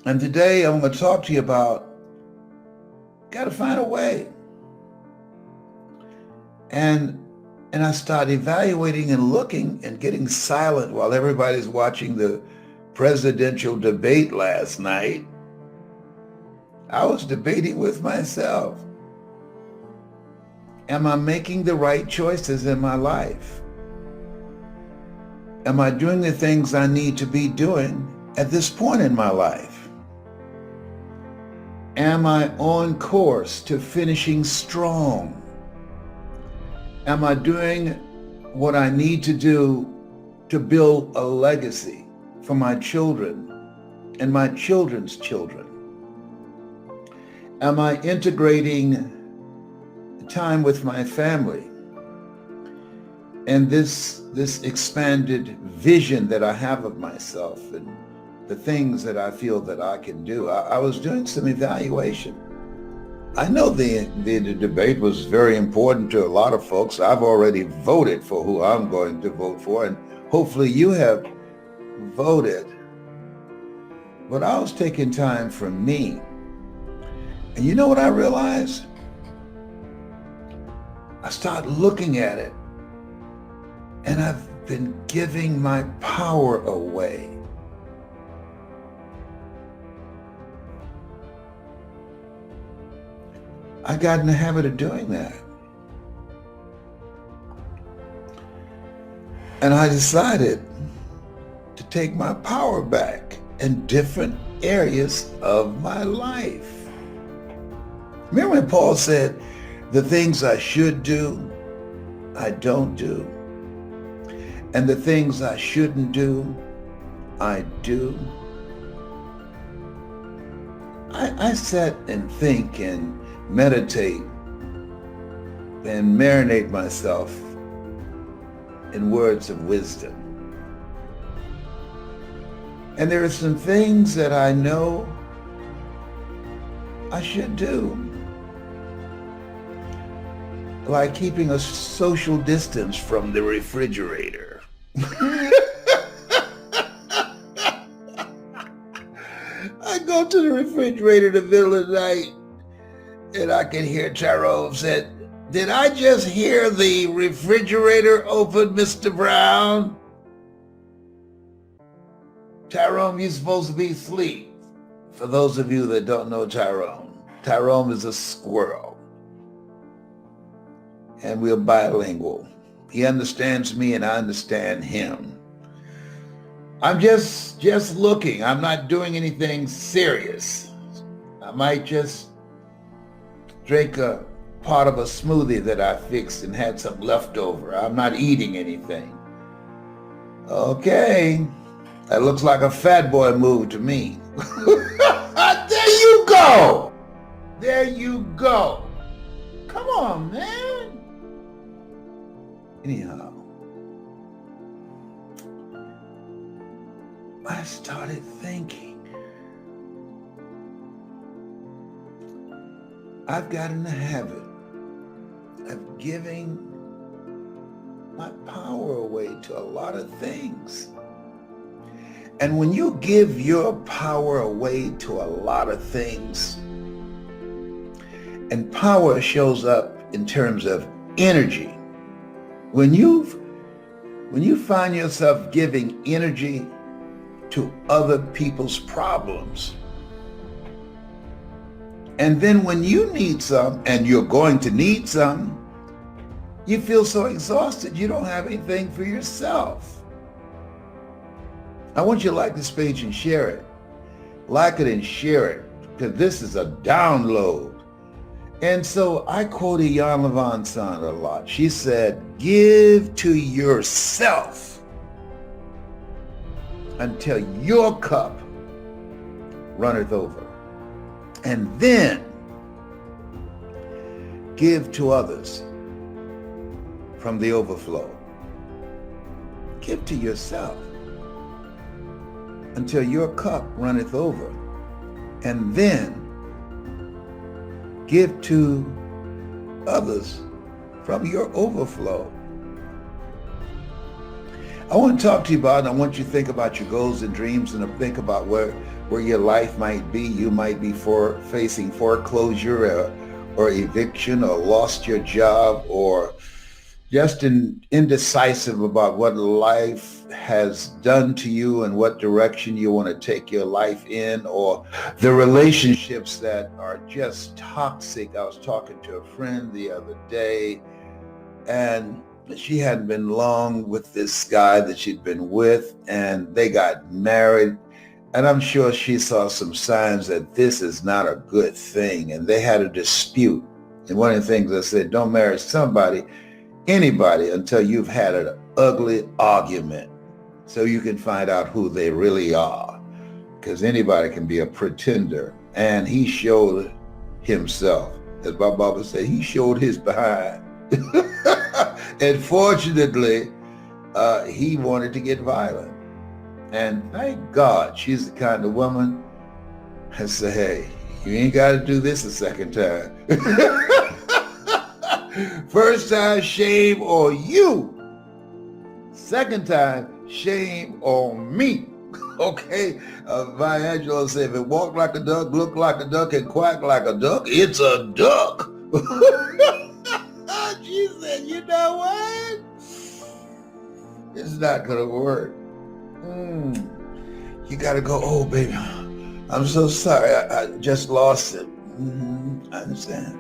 And today I'm going to talk to you about got to find a way. And and I start evaluating and looking and getting silent while everybody's watching the presidential debate last night. I was debating with myself. Am I making the right choices in my life? Am I doing the things I need to be doing at this point in my life? Am I on course to finishing strong? Am I doing what I need to do to build a legacy for my children and my children's children? Am I integrating time with my family and this expanded vision that I have of myself and the things that I feel that I can do? I was doing some evaluation. I know the debate was very important to a lot of folks. I've already voted for who I'm going to vote for, and hopefully you have voted. But I was taking time for me. And you know what I realized? I started looking at it, and I've been giving my power away. I got in the habit of doing that. And I decided to take my power back in different areas of my life. Remember when Paul said, the things I should do, I don't do. And the things I shouldn't do, I do. I sit and think and meditate and marinate myself in words of wisdom. And there are some things that I know I should do, like keeping a social distance from the refrigerator. I go to the refrigerator in the middle of the night and I can hear Tyrone said, "Did I just hear the refrigerator open, Mr. Brown?" Tyrone, you're supposed to be asleep. For those of you that don't know Tyrone is a squirrel. And we're bilingual. He understands me and I understand him. I'm just looking. I'm not doing anything serious. I might just drink a part of a smoothie that I fixed and had some left over. I'm not eating anything. Okay. That looks like a fat boy move to me. There you go. There you go. Come on, man. Anyhow, I started thinking. I've got in the habit of giving my power away to a lot of things. And when you give your power away to a lot of things, and power shows up in terms of energy, when you find yourself giving energy to other people's problems, and then when you need some, and you're going to need some, you feel so exhausted you don't have anything for yourself. I want you to like this page and share it. Like it and share it, because this is a download. And so I quote Ian Levinson a lot. She said, "Give to yourself until your cup runneth over. And then give to others from the overflow." Give to yourself until your cup runneth over. And then give to others from your overflow. I want to talk to you about, and I want you to think about your goals and dreams and think about where where your life might be. You might be facing foreclosure or eviction, or lost your job, or just indecisive about what life has done to you and what direction you want to take your life in, or the relationships that are just toxic. I was talking to a friend the other day, and she hadn't been long with this guy that she'd been with, and they got married. And I'm sure she saw some signs that this is not a good thing. And they had a dispute. And one of the things I said, don't marry anybody, until you've had an ugly argument, so you can find out who they really are. Because anybody can be a pretender. And he showed himself. As my Baba said, he showed his behind. And fortunately, he wanted to get violent. And thank God she's the kind of woman that say, hey, you ain't got to do this a second time. First time, shame on you. Second time, shame on me. Okay? Maya Angelou said, if it walk like a duck, look like a duck, and quack like a duck, it's a duck. She said, you know what? It's not going to work. You got to go, oh, baby, I'm so sorry. I just lost it. I understand.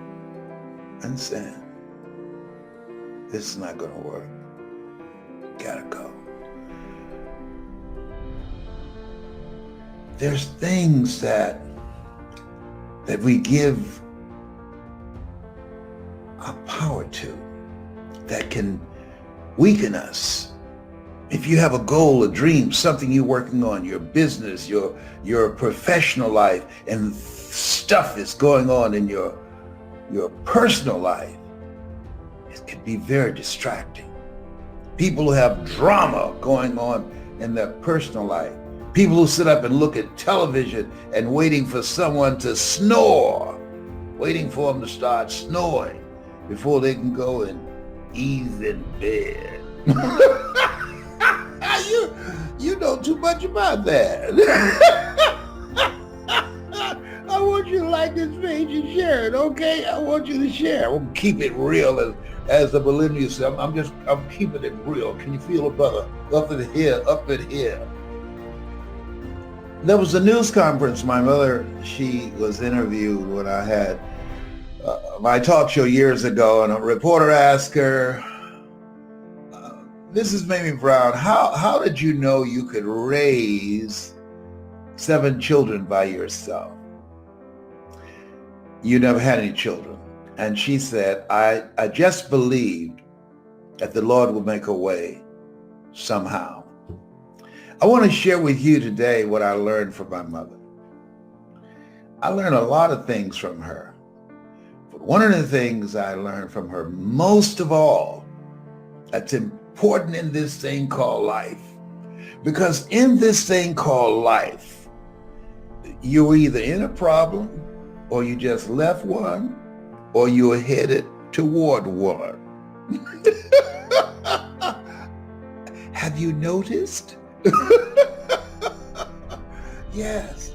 This is not going to work. Got to go. There's things that we give our power to that can weaken us. If you have a goal, a dream, something you're working on, your business, your professional life, and stuff is going on in your personal life, it can be very distracting. People who have drama going on in their personal life, people who sit up and look at television and waiting for someone to snore, waiting for them to start snoring before they can go and ease in bed. You know too much about that. I want you to like this page and share it, okay? I want you to share. We'll keep it real, as the millennials say. I'm keeping it real. Can you feel it, brother? Up in here. There was a news conference. My mother, she was interviewed when I had my talk show years ago, and a reporter asked her, Mrs. Mamie Brown, how did you know you could raise 7 children by yourself? You never had any children. And she said, I just believed that the Lord would make a way somehow. I want to share with you today what I learned from my mother. I learned a lot of things from her. But one of the things I learned from her most of all, that's important in this thing called life. Because in this thing called life, you're either in a problem, or you just left one, or you're headed toward one. Have you noticed? Yes.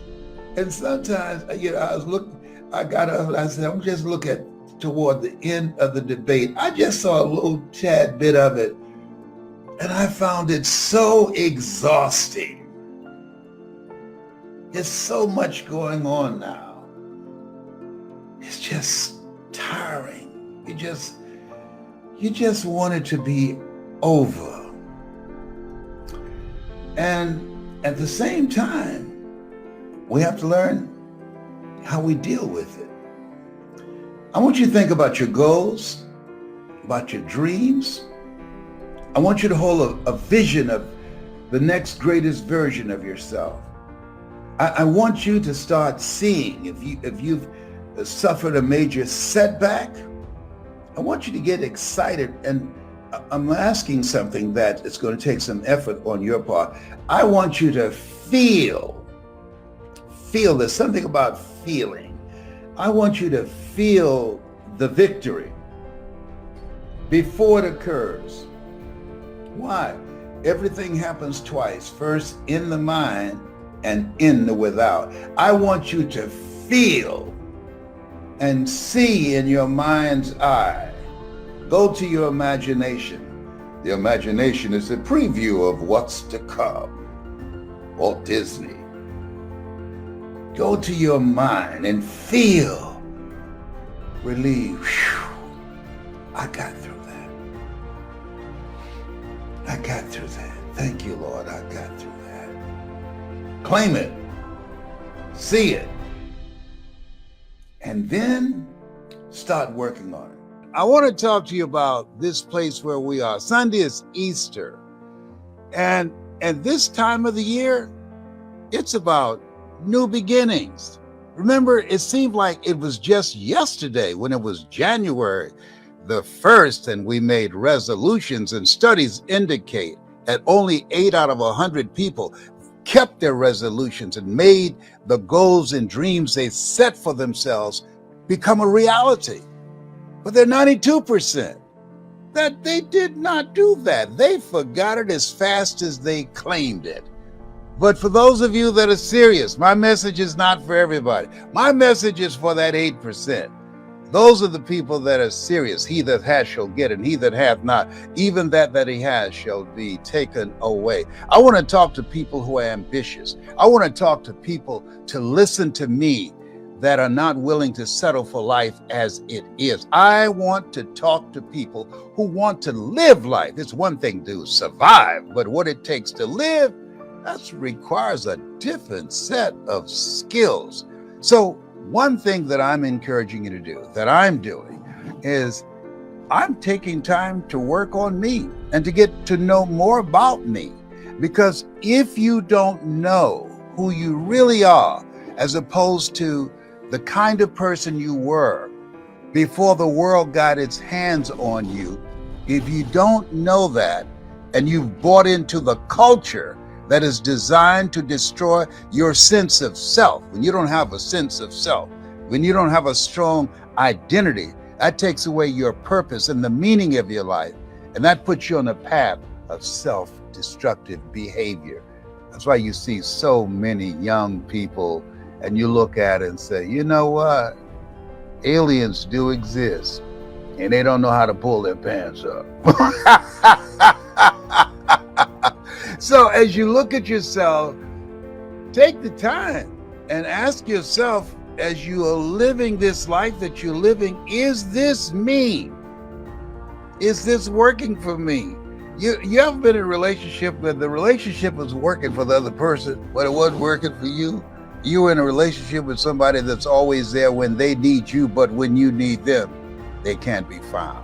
And sometimes, I got up and I said, I'm just looking toward the end of the debate. I just saw a little tad bit of it, and I found it so exhausting. There's so much going on now. It's just tiring. You just want it to be over. And at the same time, we have to learn how we deal with it. I want you to think about your goals, about your dreams. I want you to hold a vision of the next greatest version of yourself. I want you to start seeing, if you've suffered a major setback, I want you to get excited. And I'm asking something that it's going to take some effort on your part. I want you to feel. There's something about feeling. I want you to feel the victory before it occurs. Why? Everything happens twice. First in the mind, and in the without. I want you to feel and see in your mind's eye. Go to your imagination. The imagination is a preview of what's to come. Walt Disney. Go to your mind and feel relief. Whew. I got through that. I got through that. Thank you, Lord. I got through that. Claim it. See it. And then start working on it. I want to talk to you about this place where we are. Sunday is Easter. And this time of the year, it's about new beginnings. Remember, it seemed like it was just yesterday when it was January the 1st and we made resolutions, and studies indicate that only 8 out of 100 people kept their resolutions and made the goals and dreams they set for themselves become a reality. But they're 92% that they did not do that. They forgot it as fast as they claimed it. But for those of you that are serious, my message is not for everybody. My message is for that 8%. Those are the people that are serious. He that has shall get, and he that hath not, even that he has shall be taken away. I want to talk to people who are ambitious. I want to talk to people to listen to me that are not willing to settle for life as it is. I want to talk to people who want to live life. It's one thing to survive, but what it takes to live, that requires a different set of skills. So one thing that I'm encouraging you to do, that I'm doing, is I'm taking time to work on me and to get to know more about me. Because if you don't know who you really are, as opposed to the kind of person you were before the world got its hands on you, if you don't know that and you've bought into the culture that is designed to destroy your sense of self, when you don't have a sense of self, when you don't have a strong identity, that takes away your purpose and the meaning of your life. And that puts you on a path of self-destructive behavior. That's why you see so many young people and you look at it and say, you know what? Aliens do exist and they don't know how to pull their pants up. So as you look at yourself, take the time and ask yourself, as you are living this life that you're living, is this me? Is this working for me? You ever been in a relationship where the relationship was working for the other person, but it wasn't working for you? You were in a relationship with somebody that's always there when they need you, but when you need them, they can't be found.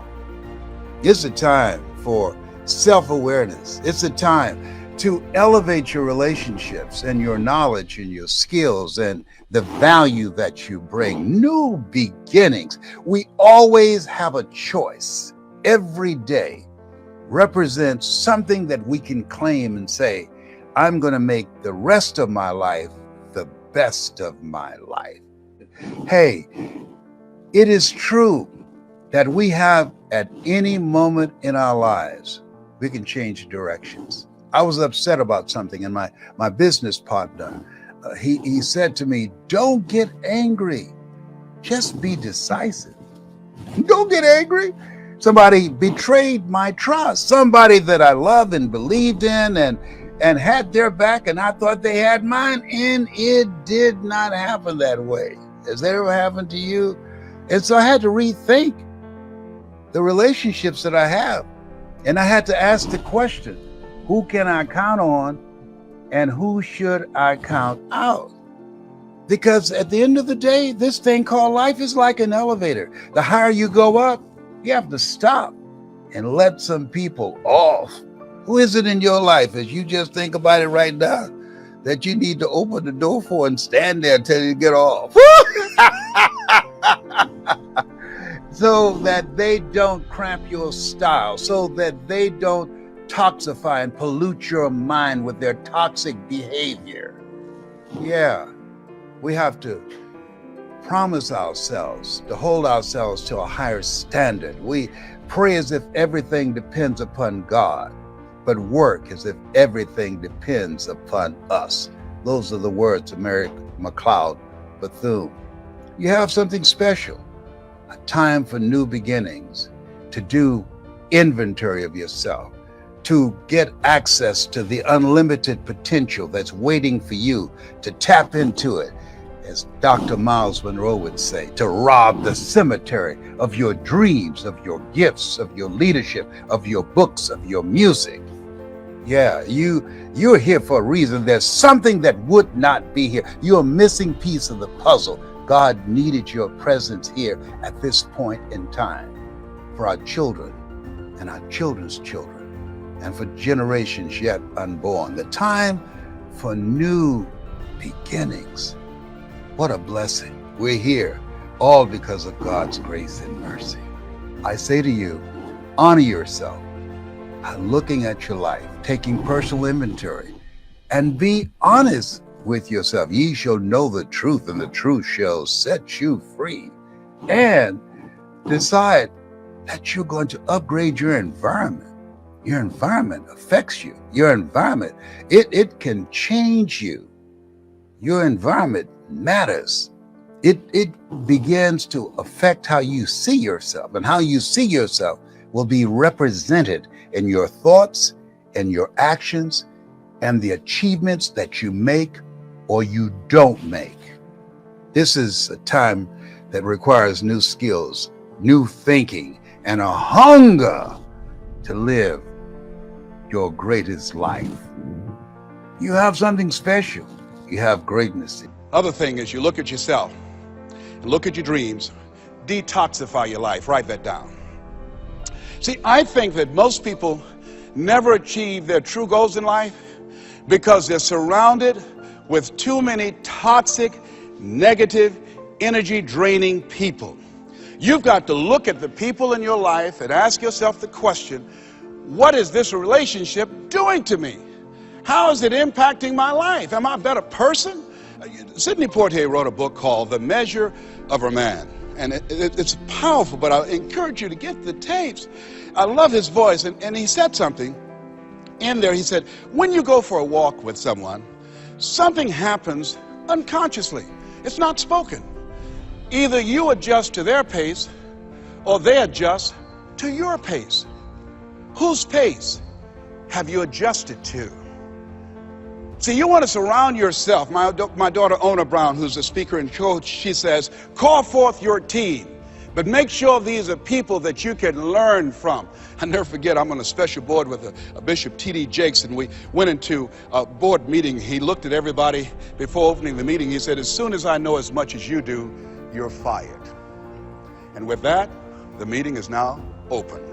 It's a time for self-awareness. It's a time to elevate your relationships and your knowledge and your skills and the value that you bring. New beginnings. We always have a choice. Every day represents something that we can claim and say, I'm going to make the rest of my life the best of my life. Hey, it is true that we have at any moment in our lives, we can change directions. I was upset about something, and my business partner, he said to me, don't get angry, just be decisive. Don't get angry. Somebody betrayed my trust, somebody that I loved and believed in and had their back, and I thought they had mine, and it did not happen that way. Has that ever happened to you? And so I had to rethink the relationships that I have, and I had to ask the question, who can I count on and who should I count out? Because at the end of the day, this thing called life is like an elevator. The higher you go up, you have to stop and let some people off. Who is it in your life, as you just think about it right now, that you need to open the door for and stand there until you get off? So that they don't cramp your style, so that they don't toxify and pollute your mind with their toxic behavior. Yeah, we have to promise ourselves to hold ourselves to a higher standard. We pray as if everything depends upon God, but work as if everything depends upon us. Those are the words of Mary McLeod Bethune. You have something special, a time for new beginnings, to do inventory of yourself, to get access to the unlimited potential that's waiting for you to tap into it. As Dr. Miles Monroe would say, to rob the cemetery of your dreams, of your gifts, of your leadership, of your books, of your music. Yeah, you're here for a reason. There's something that would not be here. You're a missing piece of the puzzle. God needed your presence here at this point in time for our children and our children's children and for generations yet unborn. The time for new beginnings. What a blessing. We're here all because of God's grace and mercy. I say to you, honor yourself by looking at your life, taking personal inventory, and be honest with yourself. Ye shall know the truth, and the truth shall set you free. And decide that you're going to upgrade your environment. Your environment affects you. Your environment, it can change you. Your environment matters. It begins to affect how you see yourself, and how you see yourself will be represented in your thoughts and your actions and the achievements that you make or you don't make. This is a time that requires new skills, new thinking, and a hunger to live your greatest life. You have something special. You have greatness. Other thing is, you look at yourself and look at your dreams, detoxify your life, write that down. See, I think that most people never achieve their true goals in life because they're surrounded with too many toxic, negative, energy draining people. You've got to look at the people in your life and ask yourself the question, what is this relationship doing to me? How is it impacting my life? Am I a better person? Sidney Poitier wrote a book called The Measure of a Man. And it's powerful, but I encourage you to get the tapes. I love his voice. And he said something in there. He said, when you go for a walk with someone, something happens unconsciously. It's not spoken. Either you adjust to their pace or they adjust to your pace. Whose pace have you adjusted to? See, you want to surround yourself. My daughter, Ona Brown, who's a speaker and coach, she says, call forth your team, but make sure these are people that you can learn from. I'll never forget, I'm on a special board with a Bishop T.D. Jakes, and we went into a board meeting. He looked at everybody before opening the meeting. He said, as soon as I know as much as you do, you're fired. And with that, the meeting is now open.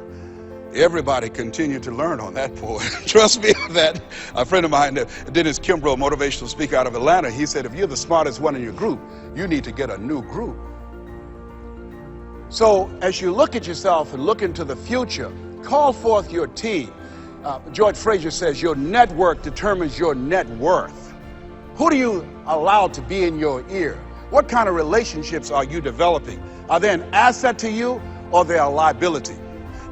Everybody continued to learn on that board. Trust me on that. A friend of mine, Dennis Kimbrough, motivational speaker out of Atlanta, he said, if you're the smartest one in your group, you need to get a new group. So as you look at yourself and look into the future, call forth your team. George Fraser says your network determines your net worth. Who do you allow to be in your ear? What kind of relationships are you developing? Are they an asset to you or they are a liability?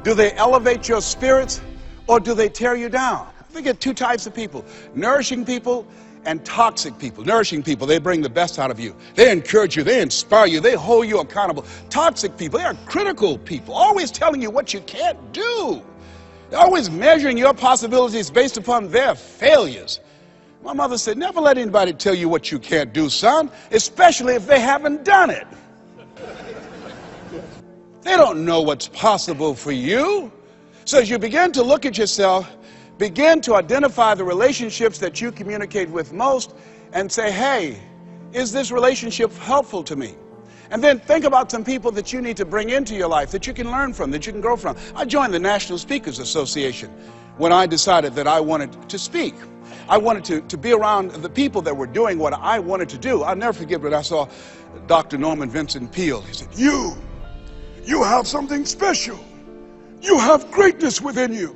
Do they elevate your spirits or do they tear you down? I think there are two types of people, nourishing people and toxic people. Nourishing people, they bring the best out of you. They encourage you, they inspire you, they hold you accountable. Toxic people, they are critical people, always telling you what you can't do. They're always measuring your possibilities based upon their failures. My mother said, never let anybody tell you what you can't do, son, especially if they haven't done it. They don't know what's possible for you. So as you begin to look at yourself, begin to identify the relationships that you communicate with most and say, hey, is this relationship helpful to me? And then think about some people that you need to bring into your life that you can learn from, that you can grow from. I joined the National Speakers Association when I decided that I wanted to speak. I wanted to be around the people that were doing what I wanted to do. I'll never forget when I saw Dr. Norman Vincent Peale. He said, you have something special. You have greatness within you.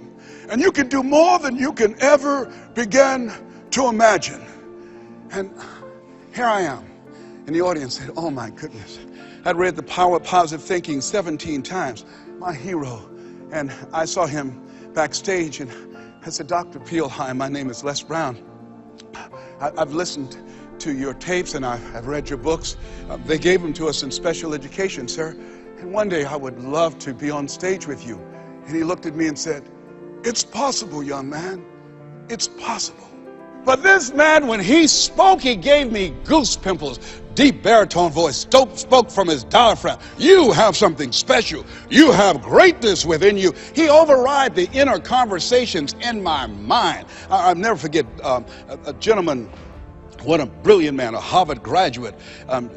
And you can do more than you can ever begin to imagine. And here I am. And the audience said, oh my goodness. I'd read The Power of Positive Thinking 17 times. My hero. And I saw him backstage and I said, Dr. Peale, hi, my name is Les Brown. I've listened to your tapes and I've read your books. They gave them to us in special education, sir. And one day I would love to be on stage with you. And he looked at me and said, "It's possible, young man. It's possible." But this man, when he spoke, he gave me goose pimples. Deep baritone voice, spoke from his diaphragm. You have something special. You have greatness within you. He override the inner conversations in my mind. I'll never forget a gentleman, what a brilliant man, a Harvard graduate,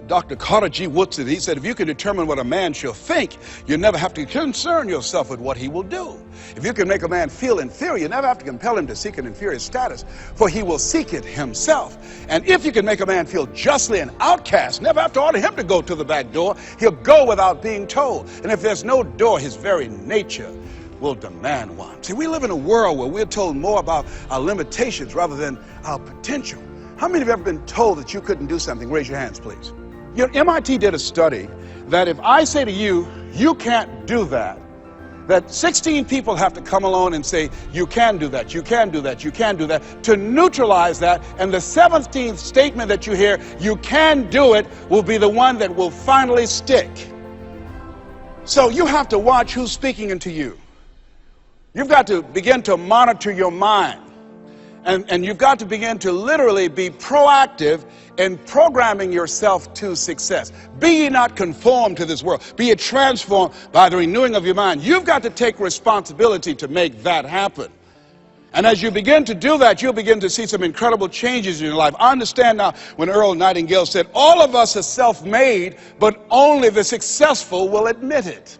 Dr. Carter G. Woodson. He said, if you can determine what a man shall think, you never have to concern yourself with what he will do. If you can make a man feel inferior, you never have to compel him to seek an inferior status, for he will seek it himself. And if you can make a man feel justly an outcast, never have to order him to go to the back door. He'll go without being told. And if there's no door, his very nature will demand one. See, we live in a world where we're told more about our limitations rather than our potential. How many of you have ever been told that you couldn't do something? Raise your hands, please. You know, MIT did a study that if I say to you, you can't do that, that 16 people have to come along and say, you can do that, you can do that, you can do that, to neutralize that. And the 17th statement that you hear, you can do it, will be the one that will finally stick. So you have to watch who's speaking into you. You've got to begin to monitor your mind. And you've got to begin to literally be proactive in programming yourself to success. Be ye not conformed to this world. Be ye transformed by the renewing of your mind. You've got to take responsibility to make that happen. And as you begin to do that, you'll begin to see some incredible changes in your life. I understand now when Earl Nightingale said, all of us are self-made, but only the successful will admit it.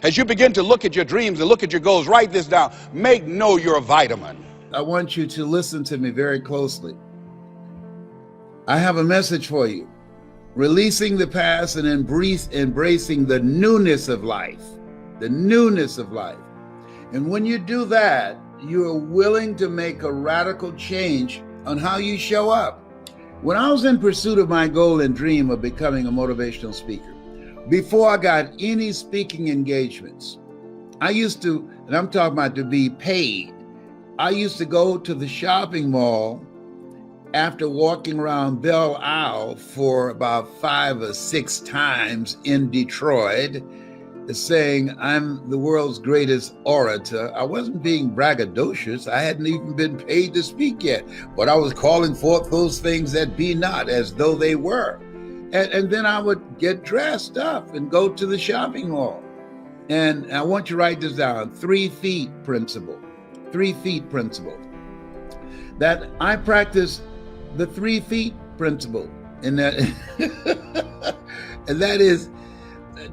As you begin to look at your dreams and look at your goals, write this down. Make know you're a vitamin. I want you to listen to me very closely. I have a message for you. Releasing the past and embracing the newness of life. The newness of life. And when you do that, you are willing to make a radical change on how you show up. When I was in pursuit of my goal and dream of becoming a motivational speaker, before I got any speaking engagements, I used to, and I'm talking about to be paid, I used to go to the shopping mall after walking around Belle Isle for about 5 or 6 times in Detroit, saying I'm the world's greatest orator. I wasn't being braggadocious. I hadn't even been paid to speak yet, but I was calling forth those things that be not as though they were. And then I would get dressed up and go to the shopping mall. And I want you to write this down, 3 feet principle. 3 feet principle. That I practice the 3 feet principle, and that and that is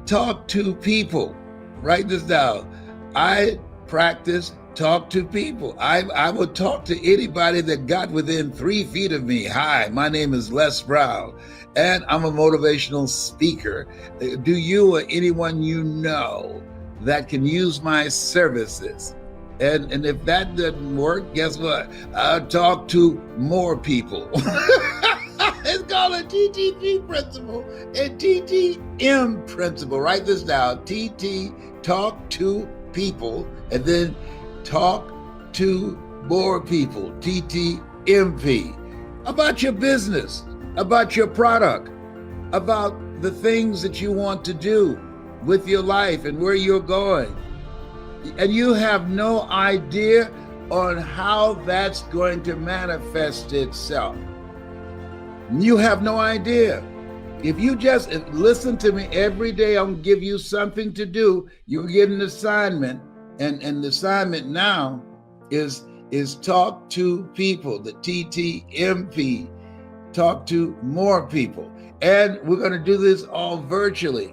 talk to people. Write this down. I practice talk to people. I would talk to anybody that got within 3 feet of me. Hi, my name is Les Brown, and I'm a motivational speaker. Do you or anyone you know that can use my services? And if that doesn't work, guess what? I'll talk to more people. It's called a TTP principle, a TTM principle. Write this down. TT, talk to people, and then talk to more people. TTMP. About your business, about your product, about the things that you want to do with your life and where you're going. And you have no idea on how that's going to manifest itself. You have no idea. If you just listen to me every day, I'm going to give you something to do. You get an assignment, and the assignment now is talk to people, the TTMP, talk to more people. And we're going to do this all virtually.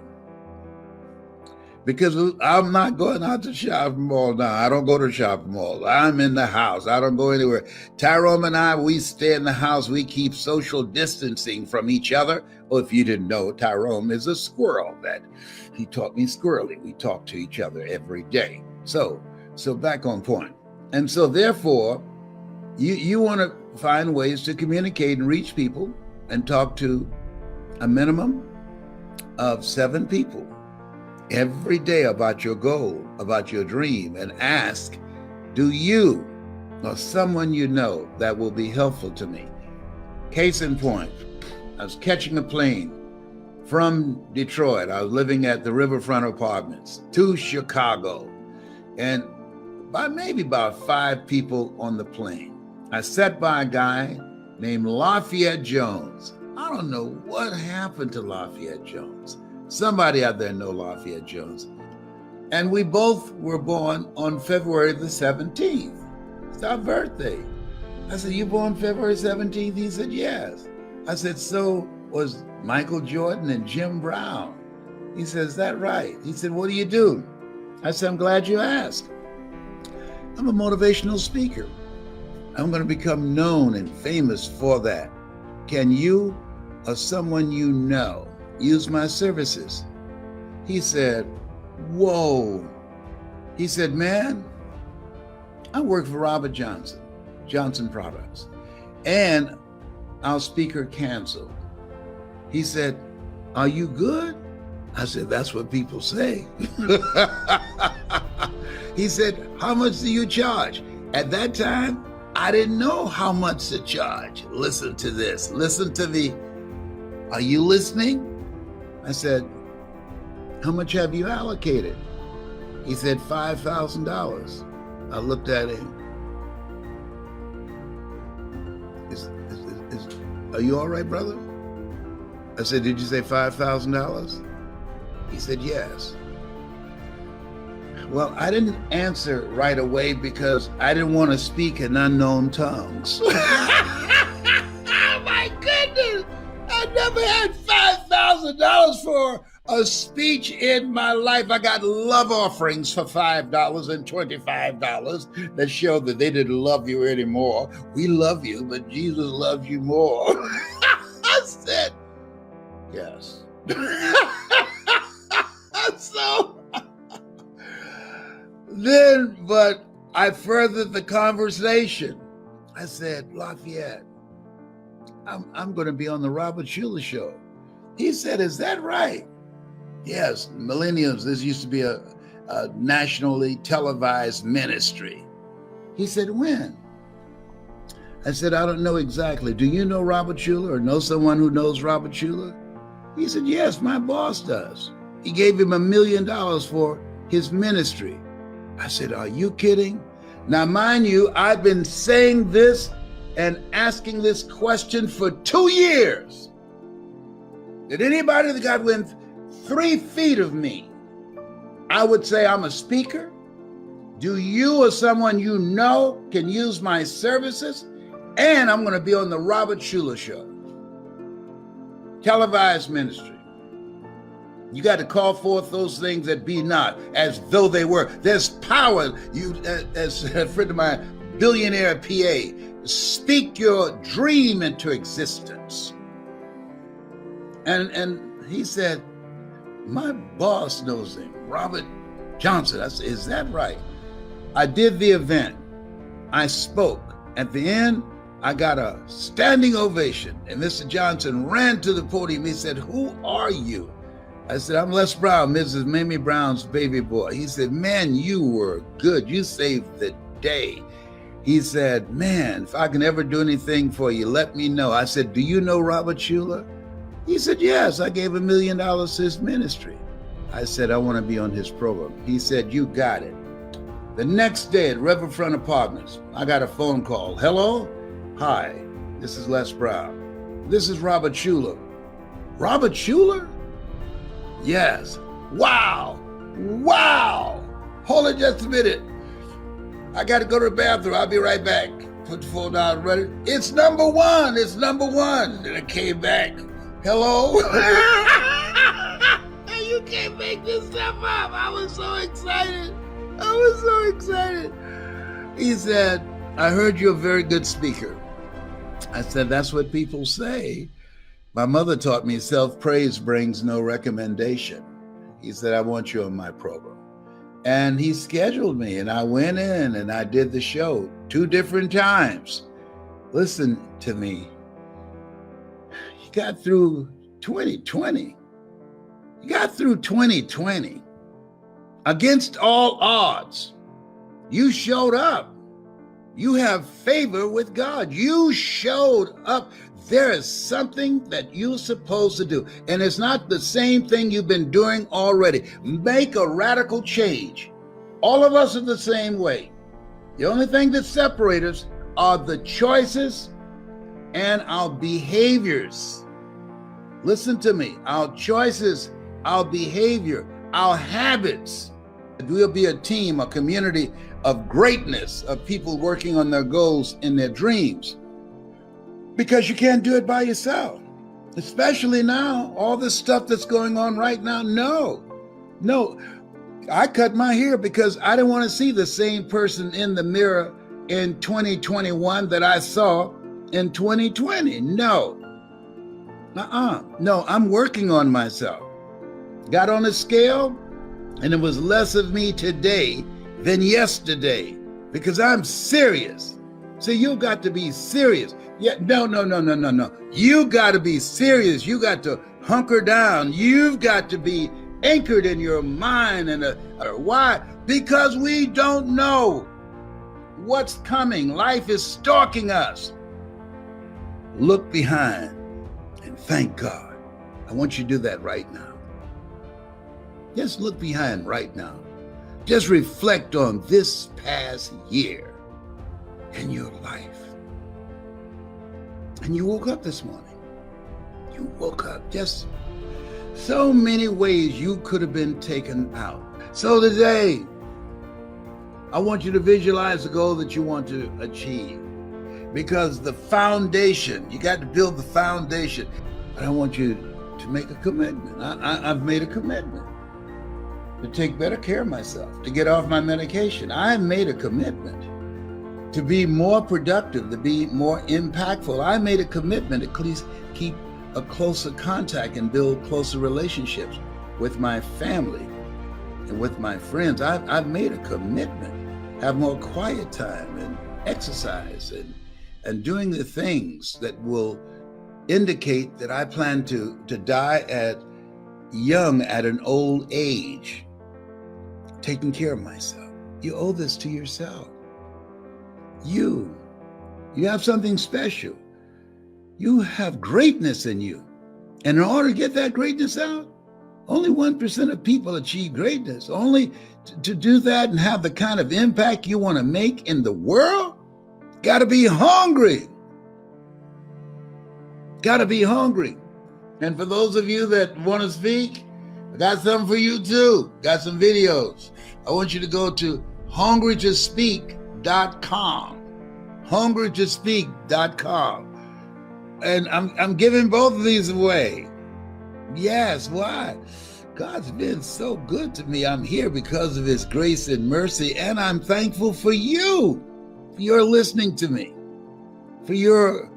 Because I'm not going out to shopping mall now. I don't go to shopping mall. I'm in the house. I don't go anywhere. Tyrone and I, we stay in the house. We keep social distancing from each other. Well, if you didn't know, Tyrone is a squirrel. That he taught me squirrely. We talk to each other every day. So back on point. And so therefore, you want to find ways to communicate and reach people and talk to a minimum of 7 people every day about your goal, about your dream, and ask, do you or someone you know that will be helpful to me Case in point, I was catching a plane from Detroit. I was living at the Riverfront Apartments to Chicago, and maybe about 5 people on the plane. I sat by a guy named Lafayette Jones. I don't know what happened to Lafayette Jones. Somebody out there know Lafayette Jones. And we both were born on February the 17th. It's our birthday. I said, you born February 17th? He said, yes. I said, so was Michael Jordan and Jim Brown. He said, is that right? He said, what do you do? I said, I'm glad you asked. I'm a motivational speaker. I'm going to become known and famous for that. Can you or someone you know use my services? He said, whoa. He said, man, I work for Robert Johnson Products, and our speaker canceled. He said, are you good? I said, that's what people say. He said, how much do you charge? At that time, I didn't know how much to charge. Listen to this. Listen to me. Are you listening? I said, how much have you allocated? He said, $5,000. I looked at him. Are you all right, brother? I said, did you say $5,000? He said, yes. Well, I didn't answer right away because I didn't want to speak in unknown tongues. Oh my goodness! I never had $5,000 for a speech in my life. I got love offerings for $5 and $25 that show that they didn't love you anymore. We love you, but Jesus loves you more. I said, yes. So then, but I furthered the conversation. I said, Lafayette, I'm going to be on the Robert Schuller show. He said, is that right? Yes, millennials, this used to be a nationally televised ministry. He said, when? I said, I don't know exactly. Do you know Robert Schuller or know someone who knows Robert Schuller? He said, yes, my boss does. He gave him $1 million for his ministry. I said, are you kidding? Now, mind you, I've been saying this and asking this question for 2 years. Did anybody that got within 3 feet of me, I would say I'm a speaker? Do you or someone you know can use my services? And I'm going to be on the Robert Schuller show. Televised ministry. You got to call forth those things that be not as though they were. There's power. You, as a friend of mine, billionaire PA, speak your dream into existence. And he said, my boss knows him, Robert Johnson. I said, is that right? I did the event. I spoke. At the end, I got a standing ovation. And Mr. Johnson ran to the podium. He said, who are you? I said, I'm Les Brown, Mrs. Mamie Brown's baby boy. He said, man, you were good. You saved the day. He said, man, if I can ever do anything for you, let me know. I said, do you know Robert Schuller? He said, yes, I gave $1 million to his ministry. I said, I want to be on his program. He said, you got it. The next day at Riverfront Apartments, I got a phone call. Hello? Hi, this is Les Brown. This is Robert Schuller. Robert Schuller? Yes. Wow. Wow. Hold it just a minute. I got to go to the bathroom. I'll be right back. Put the phone down and ready. It's number one. It's number one. Then I came back. Hello? You can't make this stuff up. I was so excited. He said, I heard you're a very good speaker. I said, that's what people say. My mother taught me self-praise brings no recommendation. He said, I want you on my program. And he scheduled me, and I went in and I did the show 2 different times. Listen to me. You got through 2020. You got through 2020 against all odds. You showed up. You have favor with God. You showed up. There is something that you're supposed to do. And it's not the same thing you've been doing already. Make a radical change. All of us are the same way. The only thing that separates us are the choices and our behaviors. Listen to me. Our choices, our behavior, our habits. We'll be a team, a community of greatness, of people working on their goals and their dreams. Because you can't do it by yourself. Especially now, all this stuff that's going on right now. No. I cut my hair because I didn't want to see the same person in the mirror in 2021 that I saw in 2020. No, I'm working on myself. Got on a scale, and it was less of me today than yesterday because I'm serious. See, you got to be serious. Yeah, no. You got to be serious. You got to hunker down. You've got to be anchored in your mind. Why? Because we don't know what's coming. Life is stalking us. Look behind and thank God. I want you to do that right now. Just look behind right now. Just reflect on this past year in your life. And you woke up this morning. You woke up. Just so many ways you could have been taken out. So today, I want you to visualize the goal that you want to achieve. Because the foundation, you got to build the foundation. But I want you to make a commitment. I've made a commitment to take better care of myself, to get off my medication. I made a commitment to be more productive, to be more impactful. I made a commitment to at least keep a closer contact and build closer relationships with my family and with my friends. I've made a commitment, have more quiet time and exercise and doing the things that will indicate that I plan to die young at an old age, taking care of myself. You owe this to yourself. You have something special. You have greatness in you. And in order to get that greatness out, only 1% of people achieve greatness. Only to do that and have the kind of impact you want to make in the world, got to be hungry. Got to be hungry. And for those of you that want to speak, I got something for you too. Got some videos. I want you to go to hungrytospeak.com. hungrytospeak.com. And I'm giving both of these away. Yes, why? God's been so good to me. I'm here because of his grace and mercy, and I'm thankful for you, for your listening to me, for your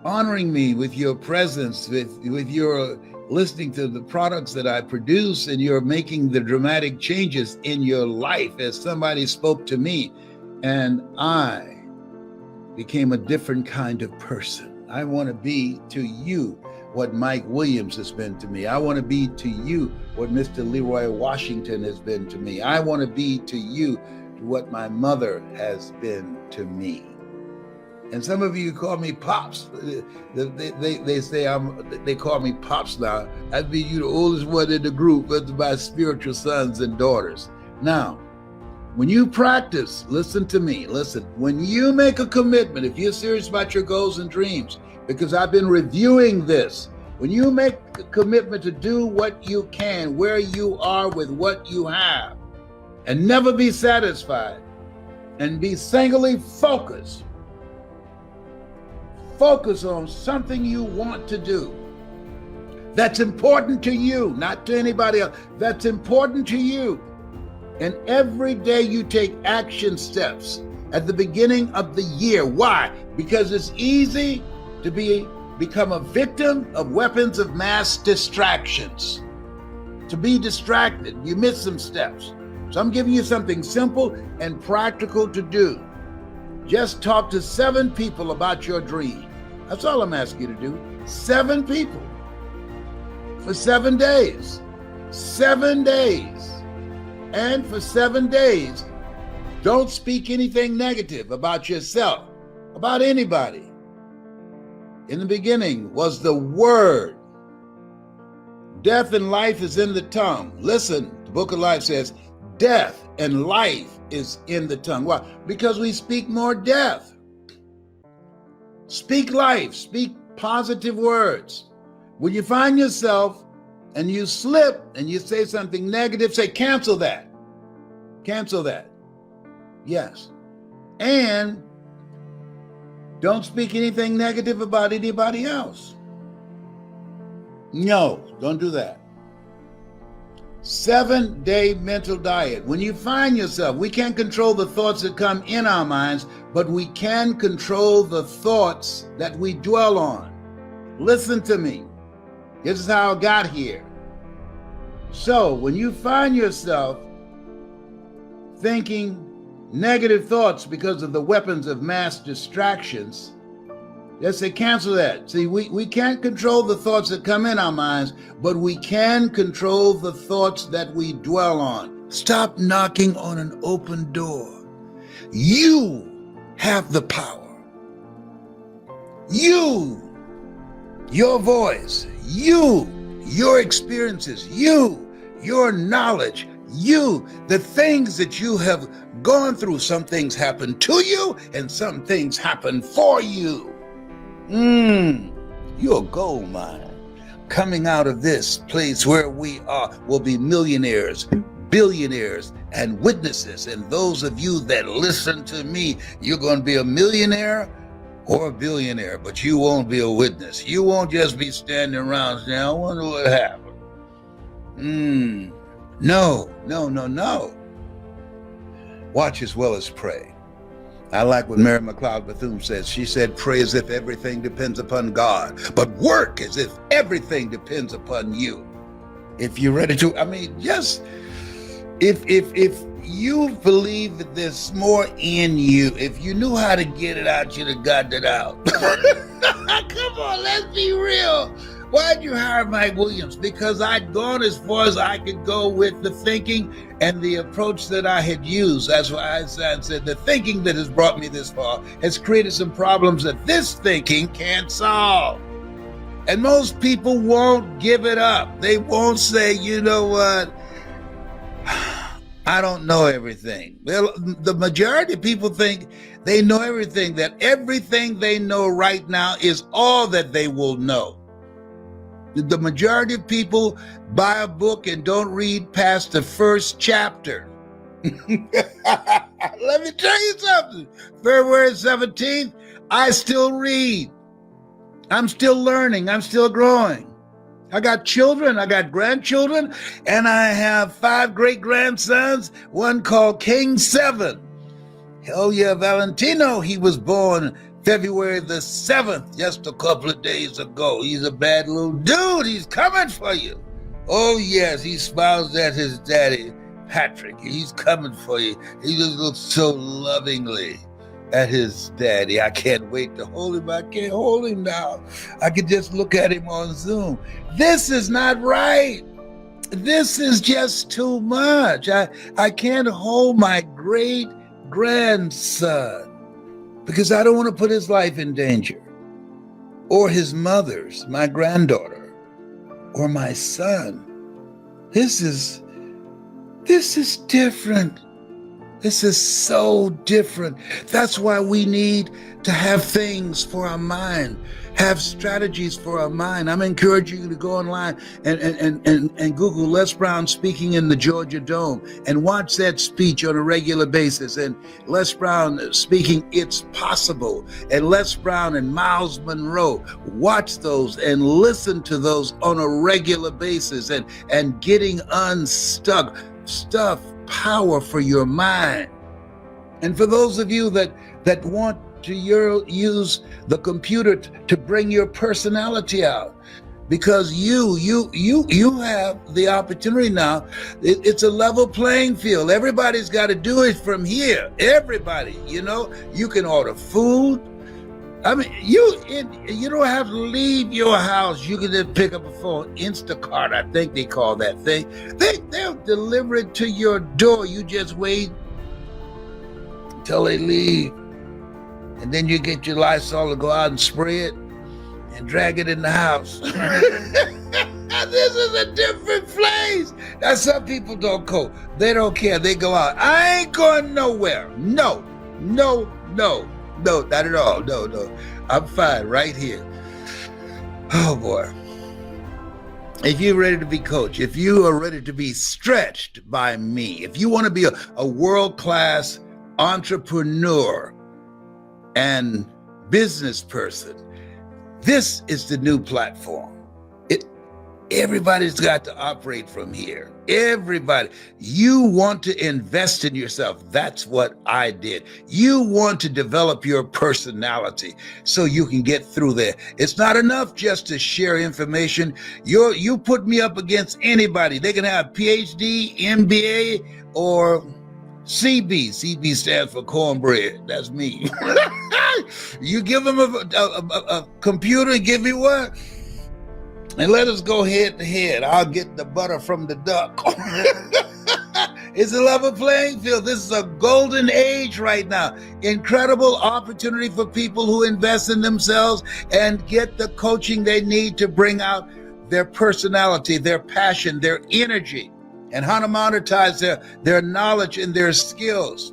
honoring me with your presence, with your listening to the products that I produce, and you're making the dramatic changes in your life as somebody spoke to me, and I became a different kind of person. I want to be to you what Mike Williams has been to me. I want to be to you what Mr. Leroy Washington has been to me. I want to be to you what my mother has been to me. And some of you call me Pops. They say they call me Pops now. I'd be you the oldest one in the group, but my spiritual sons and daughters. Now, when you practice, listen to me, listen. When you make a commitment, if you're serious about your goals and dreams, because I've been reviewing this, when you make a commitment to do what you can, where you are with what you have, and never be satisfied, and be singly focused, focus on something you want to do that's important to you, not to anybody else, that's important to you. And every day you take action steps at the beginning of the year. Why? Because it's easy to become a victim of weapons of mass distractions. To be distracted, you miss some steps. So I'm giving you something simple and practical to do. Just talk to 7 people about your dream. That's all I'm asking you to do. 7 people for 7 days. 7 days. And for 7 days, Don't speak anything negative about yourself, about anybody. In the beginning was the Word. Death and life is in the tongue. Listen, the book of life says, death and life is in the tongue. Why? Because we speak more death. Speak life, speak positive words. When you find yourself and you slip and you say something negative, say, cancel that. Cancel that. Yes. And don't speak anything negative about anybody else. No, don't do that. 7-day mental diet. When you find yourself, we can't control the thoughts that come in our minds, but we can control the thoughts that we dwell on. Listen to me. This is how I got here. So when you find yourself thinking negative thoughts because of the weapons of mass distractions, let's say cancel that. See, we can't control the thoughts that come in our minds, but we can control the thoughts that we dwell on. Stop knocking on an open door. You have the power. You, your voice, you, your experiences, you, your knowledge, you, the things that you have gone through. Some things happen to you and some things happen for you. You're a gold mine. Coming out of this place where we are will be millionaires, billionaires, and witnesses. And those of you that listen to me, you're going to be a millionaire or a billionaire, but you won't be a witness. You won't just be standing around saying, I wonder what happened. No. Watch as well as pray. I like what Mary McLeod Bethune says. She said, pray as if everything depends upon God, but work as if everything depends upon you. If you're ready to, just if you believe that there's more in you, if you knew how to get it out, you'd have gotten it out. Come on, let's be real. Why'd you hire Mike Williams? Because I'd gone as far as I could go with the thinking and the approach that I had used. That's why I said the thinking that has brought me this far has created some problems that this thinking can't solve. And most people won't give it up. They won't say, you know what? I don't know everything. Well, the majority of people think they know everything, that everything they know right now is all that they will know. The majority of people buy a book and don't read past the first chapter. Let me tell you something. February 17th, I still read. I'm still learning. I'm still growing. I got children, I got grandchildren, and I have 5 great-grandsons, one called King 7. Hell yeah, Valentino, he was born February the 7th, just a couple of days ago. He's a bad little dude. He's coming for you. Oh, yes, he smiles at his daddy, Patrick. He's coming for you. He just looks so lovingly at his daddy. I can't wait to hold him. I can't hold him now. I can just look at him on Zoom. This is not right. This is just too much. I can't hold my great grandson because I don't want to put his life in danger, or his mother's, my granddaughter, or my son. This is different. This is so different. That's why we need to have things for our mind, have strategies for our mind. I'm encouraging you to go online and Google Les Brown speaking in the Georgia Dome and watch that speech on a regular basis. And Les Brown speaking It's Possible, and Les Brown and Miles Monroe. Watch those and listen to those on a regular basis and getting unstuck. Stuff power for your mind. And for those of you that want to use the computer to bring your personality out, because you have the opportunity now. It's a level playing field. Everybody's got to do it from here. Everybody, you can order food. You don't have to leave your house. You can just pick up a phone. Instacart, I think they call that thing. They'll deliver it to your door. You just wait till they leave. And then you get your Lysol to go out and spray it and drag it in the house. This is a different place. Now, some people don't cope. They don't care. They go out. I ain't going nowhere. No, not at all. No. I'm fine right here. Oh, boy. If you're ready to be coached, if you are ready to be stretched by me, if you want to be a world-class entrepreneur and business person, this is the new platform. Everybody's got to operate from here. Everybody. You want to invest in yourself. That's what I did. You want to develop your personality so you can get through there. It's not enough just to share information. You put me up against anybody. They can have PhD, MBA, or CB. CB stands for cornbread. That's me. You give them a computer and give me what? And let us go head to head. I'll get the butter from the duck. It's a level playing field. This is a golden age right now. Incredible opportunity for people who invest in themselves and get the coaching they need to bring out their personality, their passion, their energy, and how to monetize their knowledge and their skills.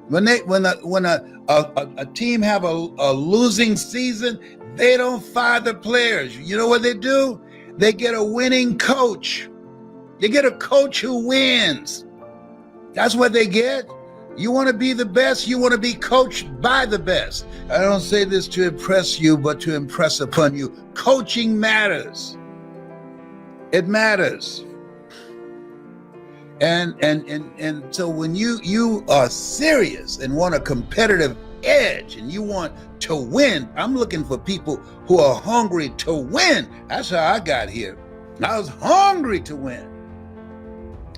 When a team have a losing season, they don't fire the players. You know what they do? They get a winning coach. They get a coach who wins. That's what they get. You want to be the best, you want to be coached by the best. I don't say this to impress you, but to impress upon you. Coaching matters. It matters. And so when you are serious and want a competitive edge and you want to win, I'm looking for people who are hungry to win. That's how I got here. I was hungry to win.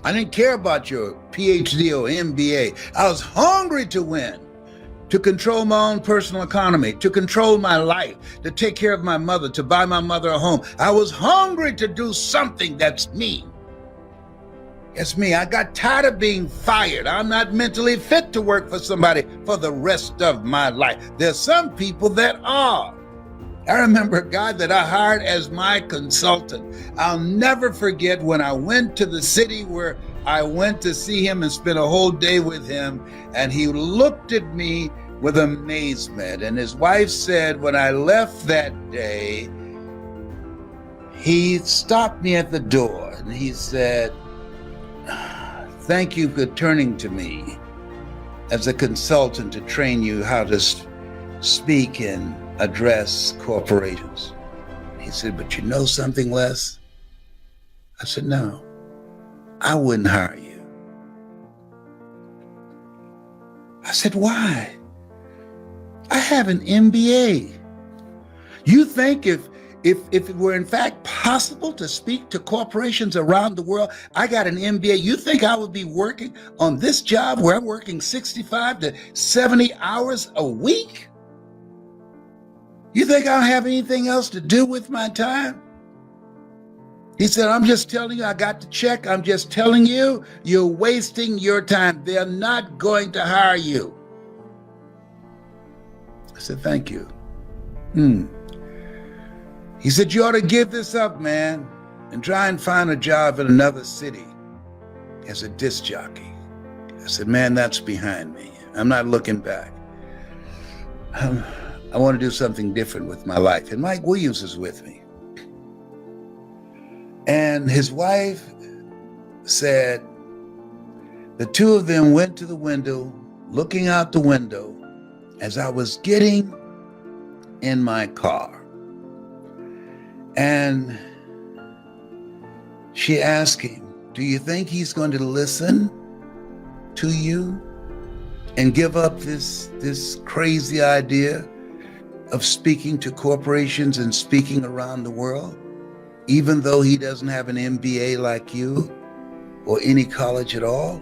I didn't care about your PhD or MBA. I was hungry to win, to control my own personal economy, to control my life, to take care of my mother, to buy my mother a home. I was hungry to do something that's me. It's me. I got tired of being fired. I'm not mentally fit to work for somebody for the rest of my life. There's some people that are. I remember a guy that I hired as my consultant. I'll never forget when I went to the city where I went to see him and spent a whole day with him, and he looked at me with amazement. And his wife said, when I left that day, he stopped me at the door and he said, "Thank you for turning to me as a consultant to train you how to speak and address corporations." He said, "But you know something, Les?" I said, "No, I wouldn't hire you." I said, "Why? I have an MBA. You think if it were in fact possible to speak to corporations around the world, I got an MBA, you think I would be working on this job where I'm working 65 to 70 hours a week? You think I don't have anything else to do with my time?" He said, "I'm just telling you, I got the check. I'm just telling you, you're wasting your time. They're not going to hire you." I said, "Thank you." He said, "You ought to give this up, man, and try and find a job in another city as a disc jockey." I said, "Man, that's behind me. I'm not looking back. I want to do something different with my life." And Mike Williams is with me. And his wife said, the two of them went to the window, looking out the window as I was getting in my car. And she asked him, "Do you think he's going to listen to you and give up this crazy idea of speaking to corporations and speaking around the world, even though he doesn't have an MBA like you, or any college at all,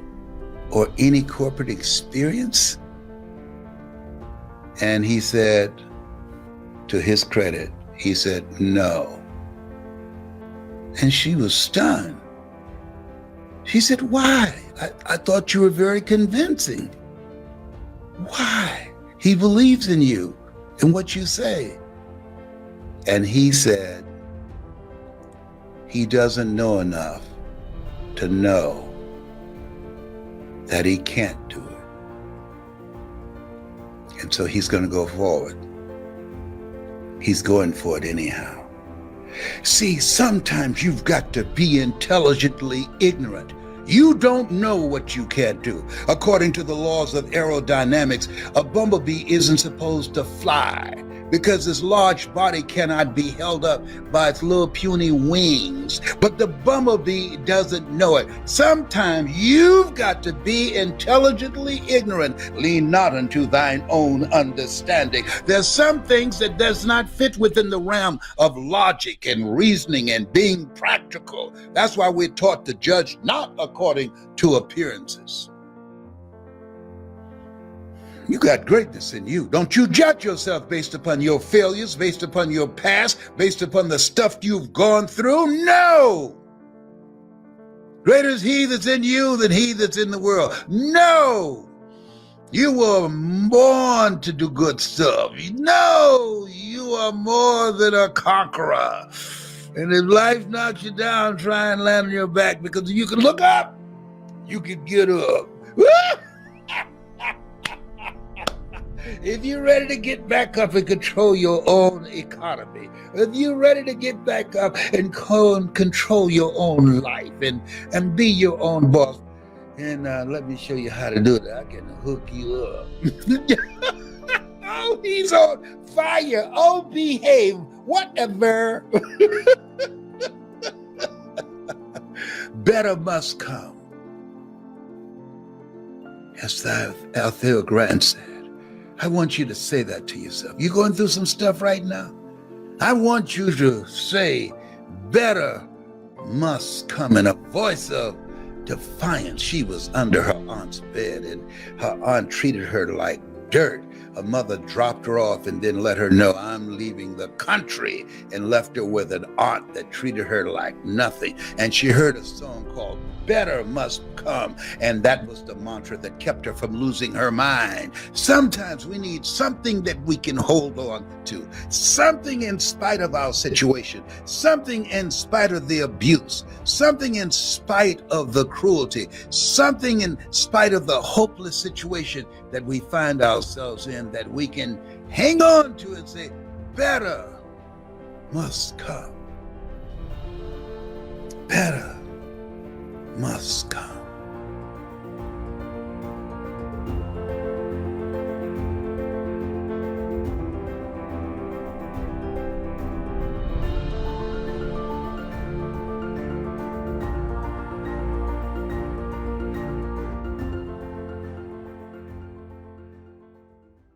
or any corporate experience?" And he said, to his credit, he said, "No." And she was stunned. She said, "Why? I thought you were very convincing." Why? He believes in you and what you say. And he said, he doesn't know enough to know that he can't do it. And so he's going to go forward. He's going for it anyhow. See, sometimes you've got to be intelligently ignorant. You don't know what you can't do. According to the laws of aerodynamics, a bumblebee isn't supposed to fly because its large body cannot be held up by its little puny wings. But the bumblebee doesn't know it. Sometimes you've got to be intelligently ignorant. Lean not unto thine own understanding. There's some things that does not fit within the realm of logic and reasoning and being practical. That's why we're taught to judge not according to appearances. You got greatness in you. Don't you judge yourself based upon your failures, based upon your past, based upon the stuff you've gone through. No! Greater is he that's in you than he that's in the world. No! You were born to do good stuff. No! You are more than a conqueror. And if life knocks you down, try and land on your back, because you can look up, you can get up. If you're ready to get back up and control your own economy, if you're ready to get back up and control your own life and be your own boss, and let me show you how to do that. I can hook you up. Oh, he's on fire. Oh, behave. Whatever. Better must come. As Althea Grant said. I want you to say that to yourself. You're going through some stuff right now. I want you to say, better must come, in a voice of defiance. She was under her aunt's bed and her aunt treated her like dirt. Her mother dropped her off and then let her know, I'm leaving the country, and left her with an aunt that treated her like nothing. And she heard a song called Better Must Come, and that was the mantra that kept her from losing her mind. Sometimes we need something that we can hold on to, something in spite of our situation, something in spite of the abuse, something in spite of the cruelty, something in spite of the hopeless situation that we find ourselves in, that we can hang on to and say, better must come. Better must come.